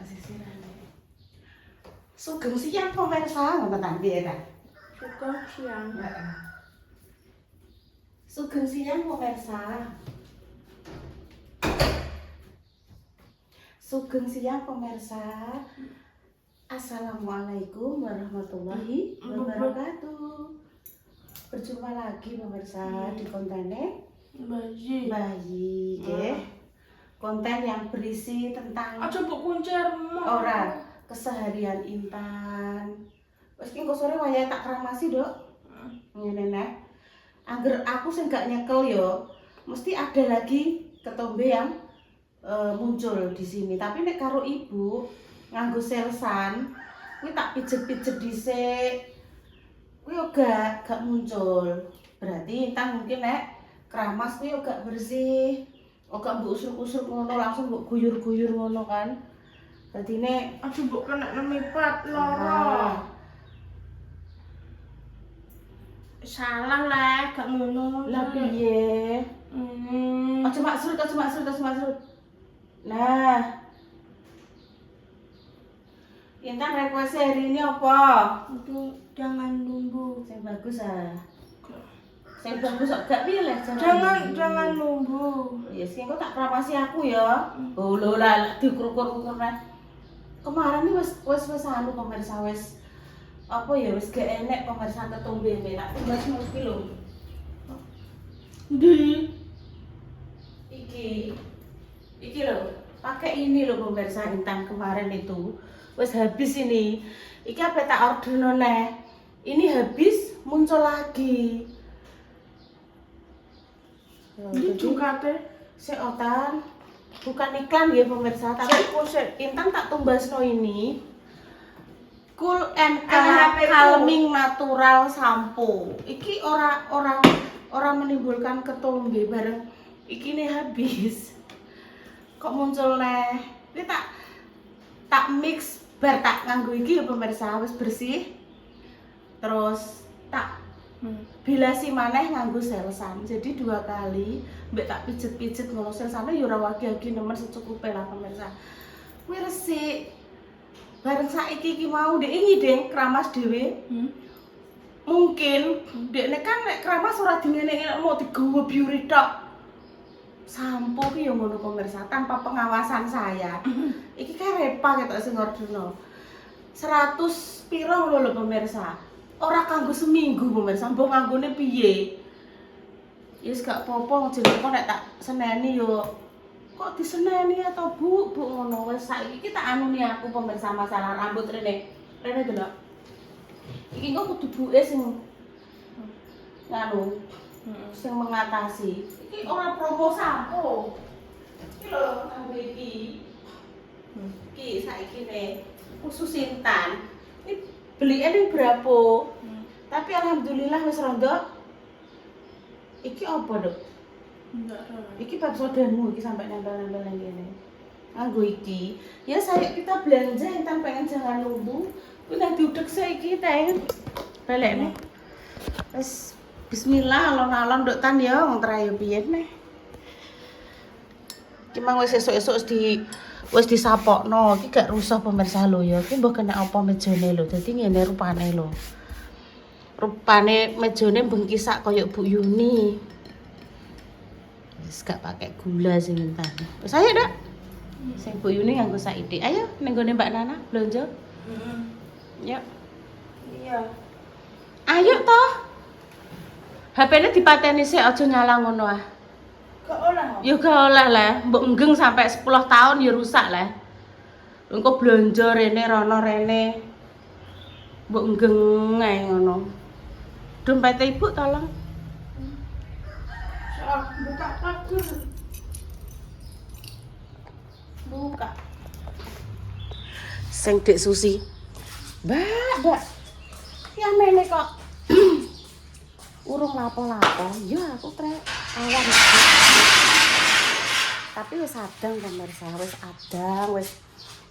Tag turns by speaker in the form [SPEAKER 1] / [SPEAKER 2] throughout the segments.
[SPEAKER 1] sisirane. Sugeng siang pemirsa, ngoten ta piye ta?
[SPEAKER 2] Sugeng siang.
[SPEAKER 1] Heeh. Sugeng siang pemirsa. Sugeng siang pemirsa. Assalamualaikum warahmatullahi wabarakatuh. Berjumpa lagi pemirsa di kontennya
[SPEAKER 2] Bayi.
[SPEAKER 1] nggih. Konten yang berisi tentang
[SPEAKER 2] Aja mbok kuncermu.
[SPEAKER 1] ora keseharian Intan. Wis ki engko sore wayahe tak kramasi, Dok. Ngene nek. Angger aku sing gak nyekel yo, mesti ada lagi ketombe yang muncul di sini. Tapi nek karo ibu nganggo selsan, kuwi tak pijet-pijet dhisik. Kuwi yo gak muncul. Berarti Intan mungkin nek keramas kuwi yo gak bersih. Gak mbok usruk-usruk ngono, langsung mbok guyur-guyur ngono kan. Dadine
[SPEAKER 2] Aja mbok kena nemipat lara. Salah lah, gak ngono.
[SPEAKER 1] lah piye? Aja maksud. Nah. Intan request hari ini apa?
[SPEAKER 2] Itu jangan nunggu.
[SPEAKER 1] Sing bagus ah. Sing bagus kok gak pilih
[SPEAKER 2] Jangan nunggu.
[SPEAKER 1] Ya sing kok tak kramasi aku ya. Oh lho lah dikukur-kukur nah. Kemarin ini wis anu pemirsa wis apa ya wis gak enek pemirsa ketombe tak tumbas iki lho.
[SPEAKER 2] Ndi?
[SPEAKER 1] Iki lho, pakai ini lho pemirsa Intan kemarin itu. Wis habis ini. Iki apa tak order neh. Ini habis muncul lagi.
[SPEAKER 2] Ndi jungkate?
[SPEAKER 1] Seotan bukan iklan ya pemirsa, tapi Intan tak tumbasno ini Cool and Calming Natural Shampoo. Iki ora menimbulkan ketombe bareng iki nih habis. Kok muncul neh. Ini tak mix bar tak nganggo iki ya pemirsa wis bersih. Terus tak bilasi maneh nganggo selsan. Jadi 2 kali mbek tak pijet-pijet ngono selsane ya ora wagi-wagi nemen secukupe lah pemirsa. Kuwi resik. Bareng saiki iki mau ndek ini Deng keramas dhewe. Mungkin ndekne kan nek keramas ora dingene mau digawa biuri tok. Sampo ki ya ngono pemirsa tanpa pengawasan saya. Iki kan repa ketok sing orderno. 100 piro lho pemirsa. Ora kanggo seminggu pemirsa, mbok nganggone piye? Yes gak apa-apa jenenge kok nek tak seneni yo kok diseneni atau Bu ngono wis saiki iki tak anuni aku pemirsa masalah rambut rene. Rene delok. Iki kok kudu buke sing nganu sing mengatasi. Iki ora promo sampo. Iki lho nganggo iki. Iki saiki ne khusus Intan. Beliin yang berapa? Tapi alhamdulillah wis rondo. Iki apa, Dok?
[SPEAKER 2] Enggak tahu.
[SPEAKER 1] Iki bab sodanmu iki sampai nempel-nempel nang kene. Nganggo iki. Ya saya kita belanja Intan pengen jangan nunggu. Kuwi nang diudek saiki teh. Balekne. Wis bismillah alon-alon Dok Tan ya wong terayu piye neh. Iki mang wis esuk-esuk wis disapokno, iki gak rusak pemirsa lho ya. Iki mbok kena apa mejane lho. Dadi ngene rupane lho. Rupane mejane bengkisak koyo Bu Yuni. Wis gak pakai gula sing Intan. Wis ayo, Dak. Sing Bu Yuni nganggo saithik. Ayo ning gone Mbak Nana blonjo. Yuk.
[SPEAKER 2] Iya.
[SPEAKER 1] Ayo toh. HP-ne dipateni sik aja nyala ngono ah.
[SPEAKER 2] Gak oleh.
[SPEAKER 1] Ya gak oleh lah, mbok enggeng sampai 10 tahun ya rusak lah. Engko blonjo rene rono rene. Mbok enggeng ae ngono. Dompet Ibu tolong.
[SPEAKER 2] Buka pagar.
[SPEAKER 1] Buka. Sing Dek Susi. Mbak. Ya mene kok. Urung lapo-lapo. Ya aku trek awan. Tapi wis adang pemirsa, wis adang, wis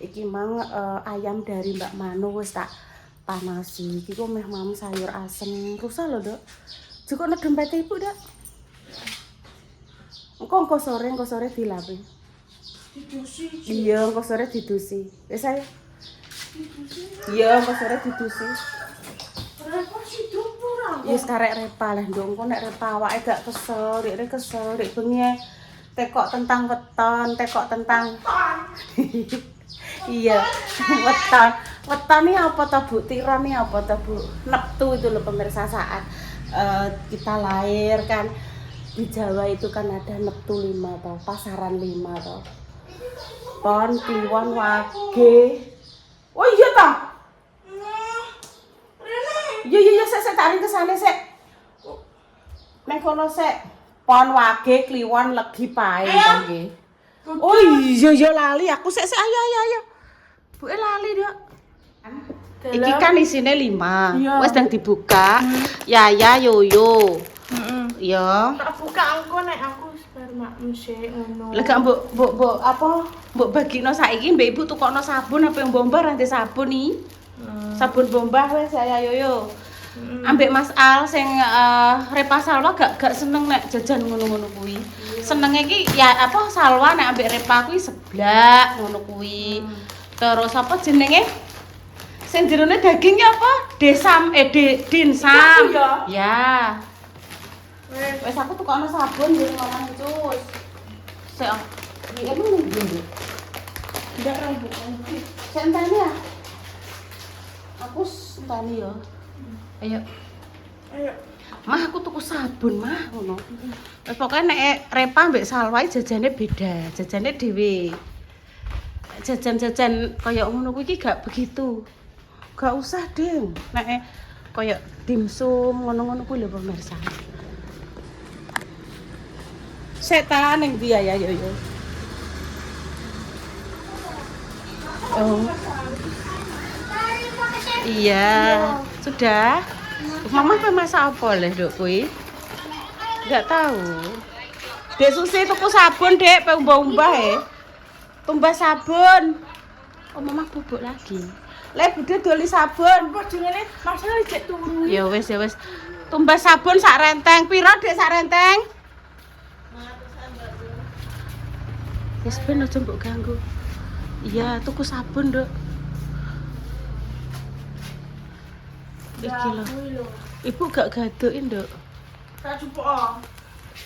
[SPEAKER 1] iki mang ayam dari Mbak Manu wis tak panasi. Iki kok meh mam sayur asem. Rusak lho, Dok. Jukuk nek dompet Ibu, Dok. Engko sore dilapi.
[SPEAKER 2] Didusi.
[SPEAKER 1] Iya, engko sore didusi. Wis ayo. Iya, engko sore didusi.
[SPEAKER 2] Repot sih dupur.
[SPEAKER 1] Yes karek repa lah ndong kok nek repa awake gak kesel, rek kesel, rek bengi tekok tentang weton, tekok tentang iya, weton. Weton ini apa toh Bu? Tiron ini apa toh Bu? Neptu itu loh pemirsa saat kita lahir kan di Jawa itu kan ada Neptu 5 toh, pasaran 5 toh. Pon, Kliwon, Wage. Oh iya toh? Iya, sik tarik kesane sik. Neng kono sik. Pon, Wage, Kliwon, Legi, Pae nggih. Oh iya lali aku sik ayo. Bu lali, Dok. Iki kan isine 5. Wis ndang dibuka. Yaya, Yoyo. Iya.
[SPEAKER 2] Tak buka engko nek aku sperma mesti ngono.
[SPEAKER 1] Lah gak mbok apa? Mbok bagino saiki mbek Ibu tukokno sabun apa yang bombah nanti sabun iki. Sabun bombah wis ya Yoyo. Ambek Mas Al sing Repa Salwa gak seneng nek jajan ngono-ngono kuwi. Senenge iki ya apa Salwa nek ambek Repa kuwi seblak ngono kuwi. Terus apa jenenge? Sing jerone dagingnya apa? Dinsam. Ya. Wes aku tukokno sabun di rumah Cus. Sik. Iki emang ndi? Ndak rambut. Sik enteni ya. Aku enteni ya. Ayo. Mah aku tuku sabun mah ngono. Wes pokoke nek Repa mbek Salwa jajane beda, jajane dhewe. Jajan-jajan kaya ngono kuwi iki gak begitu. Gak usah, Ding. Nek kaya dimsum ngono-ngono kuwi lho pemirsa. Setan yang dia ya yo. Oh. Iya, sudah. Mama apa masak apa leh, Dok kuwi? Enggak tahu. Dek Susi tuku sabun, Dek, pe umbah-umbah Tumbas sabun. Oh, Mama bubuk lagi. Leh Bude doli sabun.
[SPEAKER 2] Kok jenenge masalah cek turu.
[SPEAKER 1] Ya wis. Tumbas sabun sak renteng. Piro, Dek, sak renteng? Wis ben aja mbok ganggu. Iya, tuku sabun, Dok. Iki lho. Ibu gak gadokin, Dok.
[SPEAKER 2] Tak jupuk.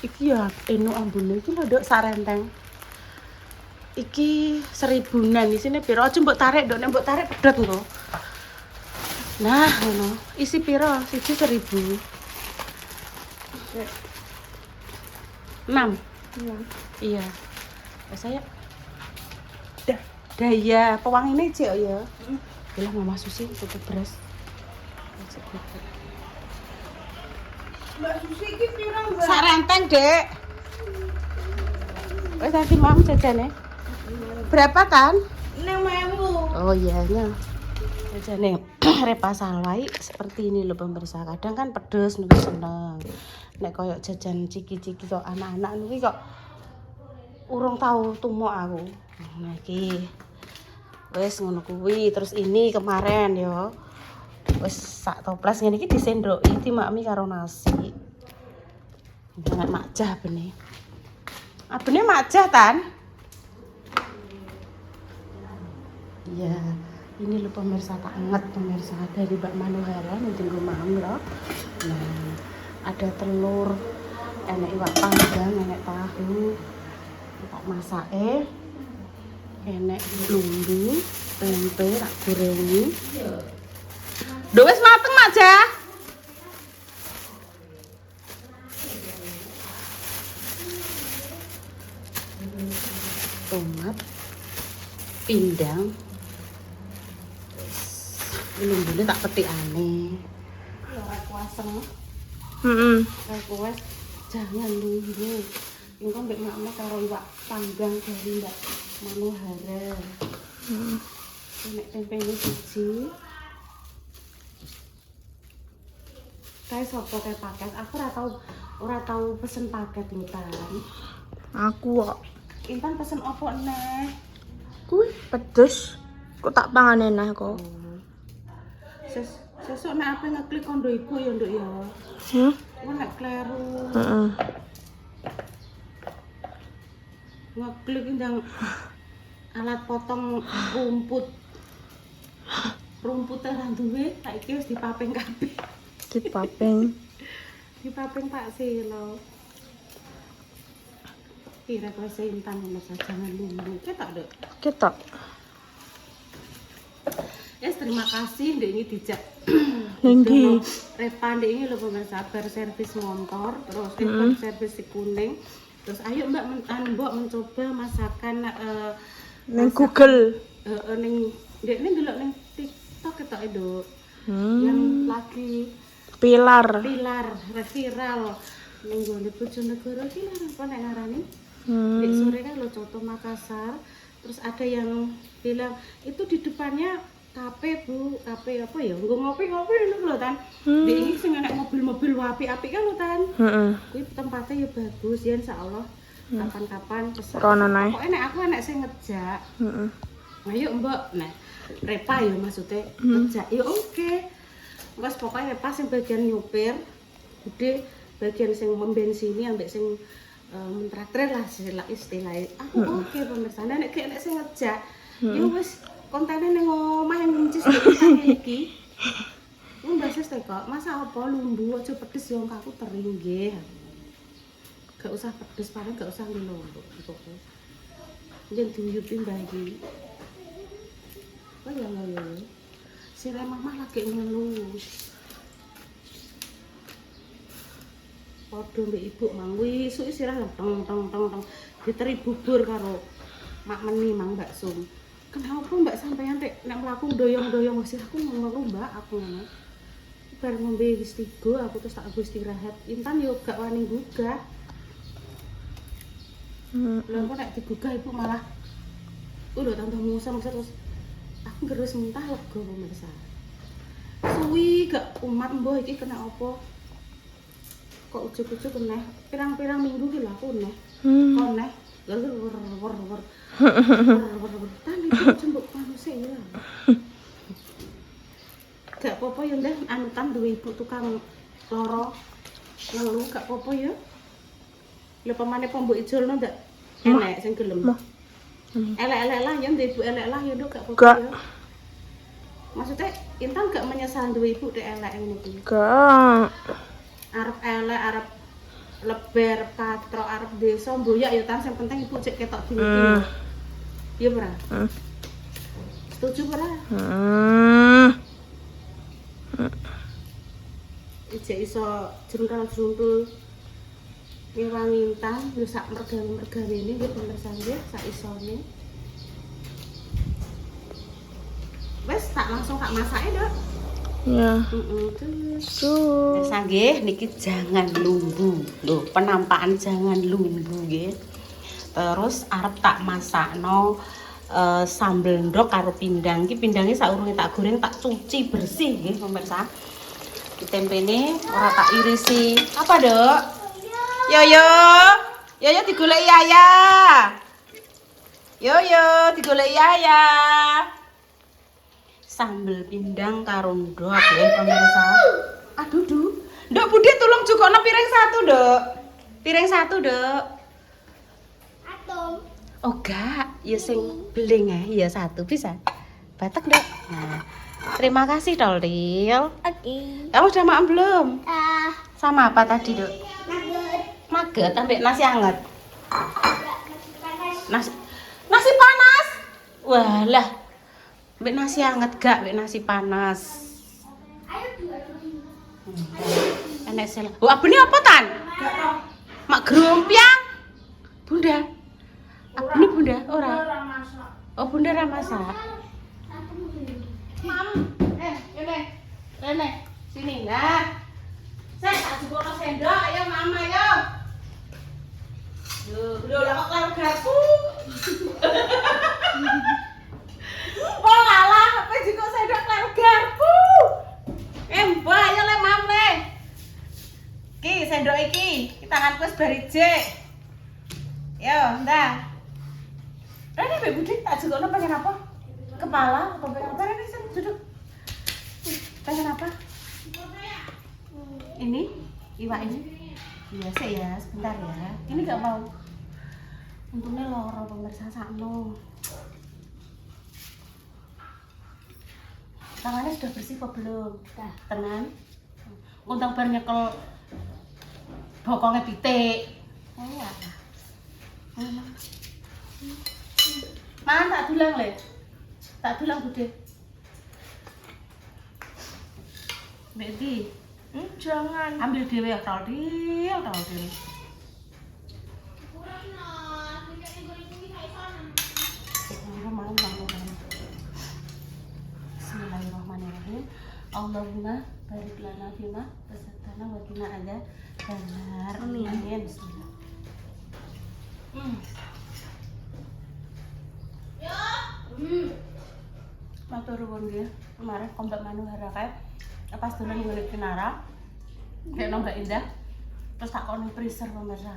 [SPEAKER 1] Iki ya eno ambune iki lho, Dok, sak renteng. Iki 1000-an isine piro? Aja mbok tarik, Dok. Nek mbok tarik pedhot engko. Nah, ngono. Isi piro? Siji 1000. 6. Iya. Saya daya pewangi ini cek ya. Bilang Mama Susi tutup beras.
[SPEAKER 2] Mbak Susi iki piro, Mbak?
[SPEAKER 1] Sak renteng, Dek. Wis nanti Mam jajane. Berapa kan?
[SPEAKER 2] 6.000.
[SPEAKER 1] Oh iya nya. Jajane Repa Salwa seperti ini loh pemirsa. Kadang kan pedes niku seneng. Nek koyo jajan ciki-ciki kok anak-anak niku kok urung tahu tumuk aku. Nah iki. Wis ngono kuwi, terus ini kemarin ya. Wis sak toples ngene iki disendoki dimakmi karo nasi. Jangan makjah bene. Abene makjah tan? Iya, ini lho pemirsa tak anget pemirsa dari Mbak Manuhara ning tunggu mam lho. Nah, ada telur, enek iwak panggang, enek tahu. Tak masake enek lumbu, tempe tak gorengi. Lho wis mateng Mak Jah. Tomat, pindang. Lumbune tak petikane. Ya ora kuaseng. Ora kuas. Jangan lumbu. Engko mbek makne karo iwak panggang dari Mbak Manuhara. Nek tempe ini siji. Kae sapa kae paket? Aku ora tau pesen paket lho, Tan.
[SPEAKER 2] Aku kok
[SPEAKER 1] Intan pesen opo neh?
[SPEAKER 2] kuwi pedes. Kok tak pangan enak kok.
[SPEAKER 1] Sesuk nek ape ngeklik kondo ibu ya, Nduk ya. Wong nek kleru.
[SPEAKER 2] Heeh.
[SPEAKER 1] Ngeklik ndang alat potong rumput. Rumputnya ra duwe, saiki wis dipaping kabeh.
[SPEAKER 2] Dipaping.
[SPEAKER 1] Dipaping Pak Silo. Kira request Intan pemirsa jangan lumbu. Ketok, Dok.
[SPEAKER 2] Ketok.
[SPEAKER 1] Yes, terima kasih Ndek ini dijak.
[SPEAKER 2] Nindi.
[SPEAKER 1] Repa Ndek ini lho pemirsa bar servis motor, terus bar servis si kuning. Terus ayo Mbak mencoba masakan
[SPEAKER 2] Neng Google.
[SPEAKER 1] Ning Ndek ini delok ning TikTok ketok Dok. Yang lagi
[SPEAKER 2] Pilar.
[SPEAKER 1] viral ning gone Bojonegoro iki lho apa nek ngarani? Di sore kan lo Coto Makassar. Terus ada yang bilang itu di depannya kafe Bu, kafe apa ya? Nggo ngopi-ngopi lho Tan. Di ini sing enek mobil-mobil apik-apik kan lho Tan. Kuwi tempatnya ya bagus ya insyaallah. Kapan-kapan pesan. Pokoke nek aku enek sing ngejak. Ayo Mbak, nek Repa ya maksudnya ngejak. Ya oke. Wes pokoknya Repa sing bagian nyupir, Bude bagian sing membensini ambek sing mentraktir lah istilahnya. Aku oke pemirsa, nek enek sing ngejak. Ya wis kontene ning omah yang ncis iki. Wong basis kok, masa apa lumbu aja pedes yo aku teri nggih. Gak usah pedes, paling gak usah lumbu pokoke. Yen diuyupi mbah iki. Oh ya ya. Si Mama lagi ngeluh. Podo mbek ibu mang wisuk sirah tong diteri bubur karo mak meni mang bakso. Kenapa Mbak sampeyan nek mlaku ndoyong-ndoyong wis aku ngomong Mbak aku ngono. Bar ngombe wis 3 aku terus tak istirahat. Intan yo gak wani gugah. Lha kok nek digugah ibu malah udah tambah musam terus aku gerus mentah lega pemirsa. Suwi gak umat mbah iki kena apa? Kok ujuk-ujuk neh pirang-pirang minggu ki lho aku neh. Kok neh wer. Tani jembuk manusia ya. Gak apa-apa ya Ndeh, anutan duwe ibu tukang loro ngeluh gak apa-apa ya. Lha pamane pembok ijolno ndak enek sing gelem. Elek-elek lah ya ndek ibu elek lah ya Nduk gak apa-apa ya. Maksudnya Intan gak menyesal duwe ibu dek elek ngono kuwi.
[SPEAKER 2] Gak.
[SPEAKER 1] Arep elek, arep leber, patrok, arep desa, mboyak ya Tan, sing penting ibu cek ketok dini. Iya ora? Setuju ora? Ijek iso jengkal-jungkul ngewangi Intan, yo sak mergane-mergane nggih pemirsa nggih, sak isone. Wes tak langsung tak masake, Dok.
[SPEAKER 2] Ya.
[SPEAKER 1] Terus nggih niki jangan lumbu. Lho, penampakan jangan lumbu nggih. Terus arep tak masakno sambel ndok karo pindang. Iki pindangnya saurunge tak goreng tak cuci bersih nggih pemirsa. Ditempene ora tak irisi. Apa, Dok? Yo. Yo digoleki Yaya. Yo digoleki Yaya. Sambel pindang karo ndok ya pemirsa. Aduh, Ndok Budi tolong jukokno piring 1, Dok. Piring 1, Dok. Atom. Oh, gak, ya sing beling ya 1 bisa. Batak, Dok. Nah, terima kasih, Tolil.
[SPEAKER 2] Oke.
[SPEAKER 1] Kamu udah makan belum? Sama apa tadi, Dok? Maget ambek nasi hangat. Nasi panas. Walah. Mbak nasi hangat gak, mbak nasi panas. Enak sel. Wah, ini apa Tan? Mak gerompiang. Bunda. Apa ini Bunda? Ora. Oh, Bunda ra masak. Mam. Rene. Sini lah. Saya tak jupukno sendok, ayo Mama ayo. Lho, lah kok karo garpu. Oh ngalah, apa jiko sendok karo garpu. Mbah ayo le Mam le. Ki sendok iki, tanganku wis barije. Yo, ndah. Rene Mbak Budi tak jukokno pengen apa? Kepala atau pengen apa Rene sing duduk? Pengen apa? Ini iwak ini. Iya sih ya, sebentar ya. Ini gak mau. Untungnya loro pemirsa sakno. Tangannya sudah bersih apa belum?
[SPEAKER 3] Sudah.
[SPEAKER 1] Tenan. Untang bar nyekel bokongnya pitik. Oh iya. Man tak dulang le. Tak dulang Bude. Mbak
[SPEAKER 2] Jangan.
[SPEAKER 1] ambil dhewe tol dhewe. Bismillahirrahmanirrahim. Allahumma barik lana fima razaqtana wa qina adzabannar. Amin. Bismillah. Matur nuwun nggih. Kemarin kombak manuhara kae pas dolan ngene Kinara. Kayak Mbak Indah. Terus tak kono freezer pemirsa.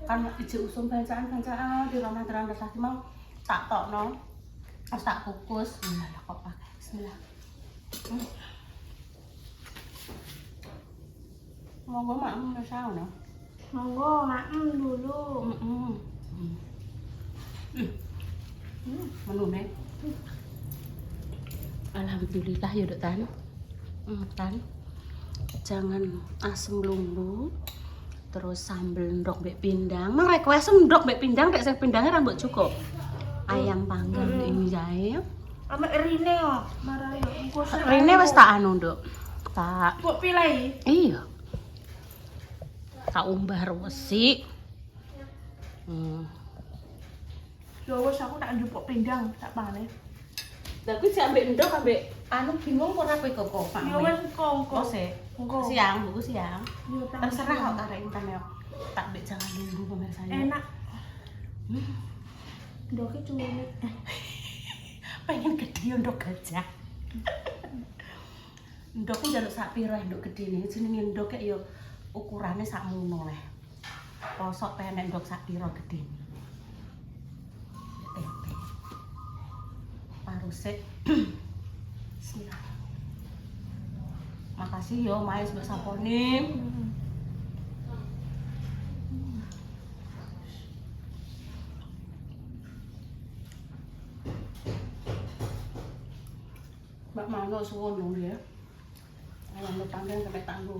[SPEAKER 1] Kan ije usum bancaan-bancaan di rumah terang tadi mau tak tokno. Terus tak kukus. Lah kok pakai. Bismillah. Monggo makmu rasa ono.
[SPEAKER 2] Monggo, maem dulu.
[SPEAKER 1] Menune. Alhamdulillah ya Dok Tan. Tan. Jangan asem lumbu. Terus sambel ndok mbek pindang. Mang request ndok mbek pindang, nek sing pindangnya rambut cukup. Ayam panggang ini jae.
[SPEAKER 2] Ame Rine kok. Marah yo. Engko
[SPEAKER 1] Rene wis tak anu, Nduk. Tak
[SPEAKER 2] kok pilih.
[SPEAKER 1] iya. Tak umbah resik.
[SPEAKER 2] Yo wis aku tak njupuk pindang, tak pane.
[SPEAKER 1] Lah kuwi jek ambek ndok ambek anu bingung ora kowe kok.
[SPEAKER 2] Yo wis engko.
[SPEAKER 1] Engko siang, buku siang.
[SPEAKER 2] Yo
[SPEAKER 1] Terserah kok karo Intan ya. Tak mbek jangan nunggu pemirsanya.
[SPEAKER 2] Enak. Ndoke cuwene.
[SPEAKER 1] Pengen gede ndok gajah. Ndok njaluk sak piro ndok gedene jenenge ndok ya ukurane sakmono leh. Posok penek ndok sak piro gedene. Tempe. Parusik. Bismillah. Makasih yo Mais mbok sapone. Mbak Mano suwun lho ya. Ayam tanggal sampai tangguh.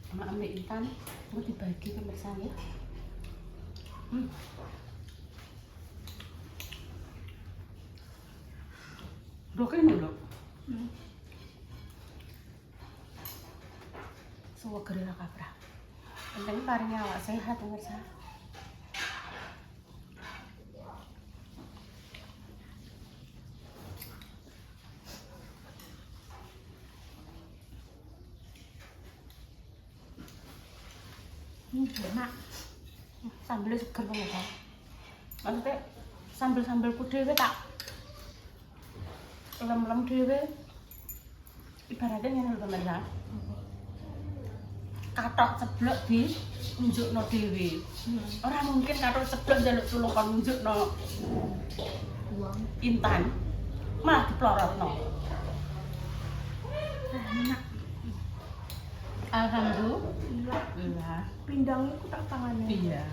[SPEAKER 1] Sama ambil Intan, mau dibagi pemirsa ya. Dok ini dok. Semua gerila kapra. Penting paringnya awak sehat pemirsa.
[SPEAKER 2] Enak.
[SPEAKER 1] Sambelnya seger banget kan. Maksudnya sambel-sambelku dhewe tak lem-lem dhewe. Ibaratnya ngene lho pemirsa. Kathok ceblok di unjukno dhewe. Ora mungkin kathok ceblok njaluk tulung kon unjukno Intan. Malah diplorotno.
[SPEAKER 2] Enak.
[SPEAKER 1] Alhamdulillah.
[SPEAKER 2] Pindangnya aku tak pangane.
[SPEAKER 1] Iya.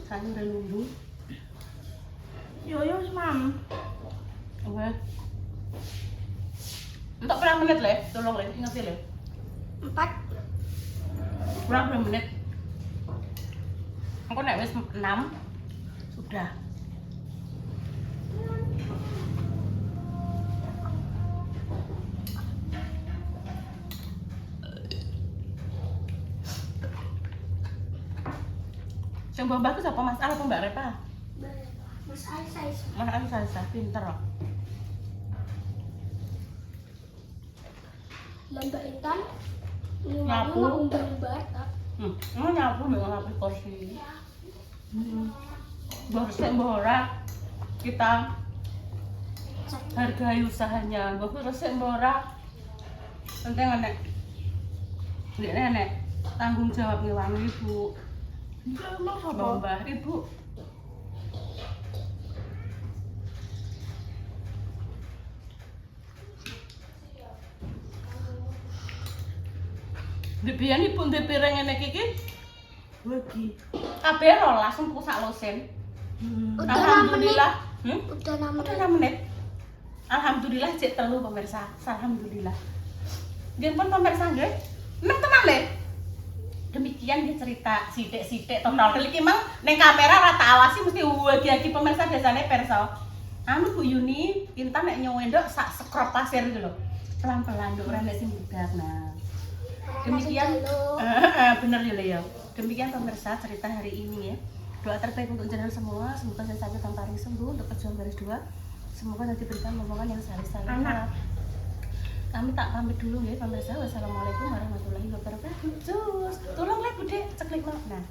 [SPEAKER 1] Sayur dan lumbu.
[SPEAKER 2] Yo wis, Mam.
[SPEAKER 1] Oke. Untuk berapa menit le? Tolong le, ingat le.
[SPEAKER 2] 4.
[SPEAKER 1] Berapa menit? Aku nek wis 6 sudah. Yang bawa bagus apa Mas Al apa Mbak Repa?
[SPEAKER 3] Mas Aisyah.
[SPEAKER 1] Mas Al saya pinter loh.
[SPEAKER 3] Lambak Intan.
[SPEAKER 1] Nyapu.
[SPEAKER 3] Umbar-umbar.
[SPEAKER 1] Ini nyapu dengan nyapu kursi. Bersih mbora kita hargai usahanya. Bersih mbora. Penting nek tanggung jawab ngewangi ibu. Enggak, emang apa? Mbah, Ibu. Bibian ibu ndek piring ngene iki. Wegi. Kabeh rolas empuk sak losen.
[SPEAKER 3] Udah
[SPEAKER 1] Alhamdulillah.
[SPEAKER 3] Udah 6
[SPEAKER 1] Udah
[SPEAKER 3] menit.
[SPEAKER 1] 6 menit. Alhamdulillah cek telu pemirsa. Alhamdulillah. Nggih pun pemirsa nggih. Nek tenan le. Demikian dia cerita sithik-sithik tonton iki mang ning kamera ora tak awasi mesti wagi-wagi pemirsa biasane perso. Anu Bu Yuni, Intan nek nyowendok sak sekrop pasir gitu lho. Pelan-pelan nduk ora nek sing budak. Nah. Demikian bener ya Leo. Demikian pemirsa cerita hari ini ya. Doa terbaik untuk jenengan semua, semoga saya sakit dan paling sembuh untuk pejuang garis 2. Semoga nanti diberikan momongan yang saleh-saleh. Kami tak pamit dulu ya pemirsa. Wassalamualaikum warahmatullahi wabarakatuh. Cus, tolong lah Bude, ceklik lo. Nah.